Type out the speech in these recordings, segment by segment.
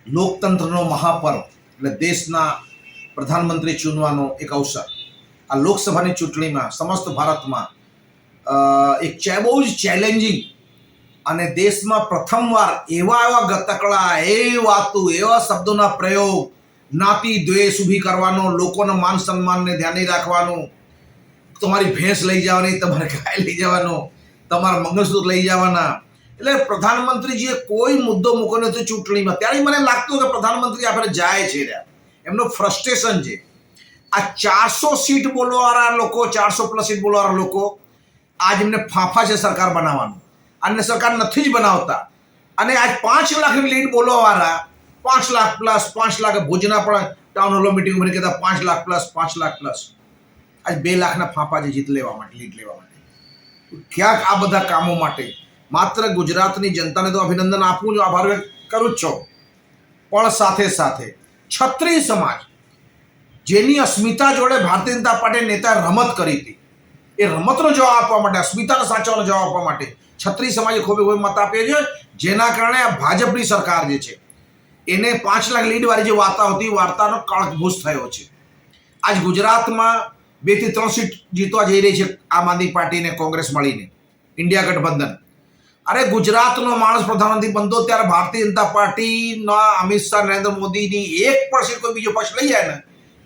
લોકતંત્રનો મહાપર્વ એટલે દેશના પ્રધાનમંત્રી ચૂનવાનો એક અવસર આ લોકસભાની ચૂંટણીમાં સમસ્ત ભારતમાં એક બહુ જ ચેલેન્જિંગ અને દેશમાં પ્રથમવાર એવા ગતકડા એવા શબ્દોના પ્રયોગ જ્ઞાતિ દ્વેષ ઊભી કરવાનો, લોકોના માન સન્માનને ધ્યાને રાખવાનું, તમારી ભેંસ લઈ જવાની, તમારે ગાય લઈ જવાનો, તમારા મંગળસૂત્ર લઈ જવાના, એટલે પ્રધાનમંત્રીજીએ કોઈ મુદ્દો મૂક્યો નથી ચૂંટણીમાં. ત્યારે મને લાગતું કે પ્રધાનમંત્રી આપણે જાય છે રહ્યા, એમનો ફ્રસ્ટ્રેશન છે. આ 400 સીટ બોલવાવાળા લોકો, 400+ સીટ બોલવાવાળા લોકો આજ એમને ફાંફા છે સરકાર બનાવવાનું, અને સરકાર નથી જ બનાવતા. અને આજ 5 લાખની લીડ બોલવાવાળા 5 લાખ પ્લસ 5 લાખ ભુજના પણ ટાઉન હોલ મિટિંગ મને કહેતા 5 લાખ પ્લસ 5 લાખ પ્લસ આજ 2 લાખના ફાંફા છે જીત લેવા માટે, લીડ લેવા માટે. ક્યાંક આ બધા કામો માટે માત્ર ગુજરાતની જનતાને તો અભિનંદન આપું છું, આભાર વ્યક્ત કરું જ છું, પણ સાથે સાથે છત્રી સમાજ જેની અસ્મિતા જોડે ભારતીય જનતા પાર્ટી નેતાએ રમત કરી હતી, એ રમતનો જવાબ આપવા માટે, અસ્મિતાને સાચવવાનો જવાબ આપવા માટે છત્રી સમાજે ખૂબ મત આપ્યો છે. જેના કારણે આ ભાજપની સરકાર જે છે એને 5 લાખ લીડવાળી જે વાર્તા હતી, વાર્તાનો કાળભૂસ થયો છે. આજ ગુજરાતમાં 2 થી 3 સીટ જીતવા જઈ રહી છે આમ આદમી પાર્ટી અને કોંગ્રેસ મળીને, ઇન્ડિયા ગઠબંધન. અરે ગુજરાતનો માણસ પ્રધાનમંત્રી બનતો ત્યારે ભારતીય જનતા પાર્ટીના અમિત શાહ, નરેન્દ્ર મોદીની 1% સીટ કોઈ બીજો પક્ષ લઈ જાય ને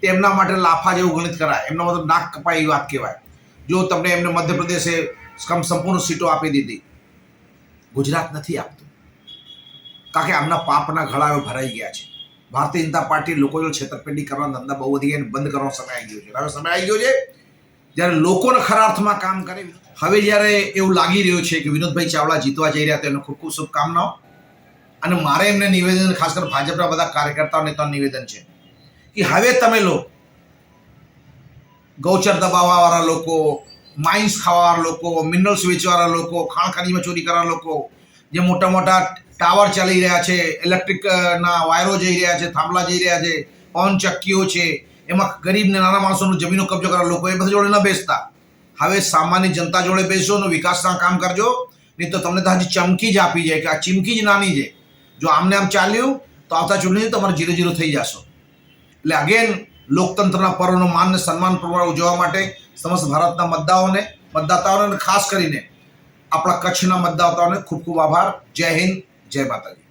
તેમના માટે લાફા જેવું ગણિત કરાય, એમનો મતલબ નાક કપાય એવી વાત કહેવાય. જો તમને એમને મધ્યપ્રદેશે સંપૂર્ણ સીટો આપી દીધી, ગુજરાત નથી આપતું, કારણ કે આમના પાપના ગળાઓ ભરાઈ ગયા છે. ભારતીય જનતા પાર્ટી લોકો જો છેતરપિંડી કરવાના ધંધા બહુ વધી ગયા, બંધ કરવાનો સમય આવી ગયો છે. હવે સમય આવી ગયો છે જ્યારે લોકોને ખરા અર્થમાં કામ કરે. હવે જ્યારે એવું લાગી રહ્યું છે કે વિનોદભાઈ ચાવડા જીતવા જઈ રહ્યા, તો એમને ખૂબ ખૂબ શુભકામનાઓ. અને મારે એમને નિવેદન, ખાસ કરીને ભાજપના બધા કાર્યકર્તાઓ નેતાનું નિવેદન છે કે હવે તમે લોકો ગૌચર દબાવવાવાળા લોકો, માઇન્સ ખાવાવાળા લોકો, મિનરલ્સ વેચવાવાળા લોકો, ખાણ ખનીજમાં ચોરી કરવાના લોકો, જે મોટા મોટા ટાવર ચાલી રહ્યા છે, ઇલેક્ટ્રિકના વાયરો જઈ રહ્યા છે, થાંભલા જઈ રહ્યા છે, પવન ચક્કીઓ છે, એમાં ગરીબ ને નાના માણસોનું જમીનો કબજો કરવાના લોકો, એ બધા જોડે ન બેસતા હવે સામાન્ય જનતા જોડે બેસો અને વિકાસના કામ કરજો. નહીં તો તમને તો હજી ચમકી જ આપી જાય કે આ ચીમકી જ નાની છે. જો આમને આમ ચાલ્યું તો આવતા ચૂંટણી તમારે 0-0 થઈ જશો. એટલે અગેન લોકતંત્રના પર્વનો માન અને સન્માન પૂર્વક ઉજવવા માટે સમસ્ત ભારતના મતદાતાઓને ખાસ કરીને આપણા કચ્છના મતદાતાઓને ખૂબ ખૂબ આભાર. જય હિન્દ, જય માતાજી.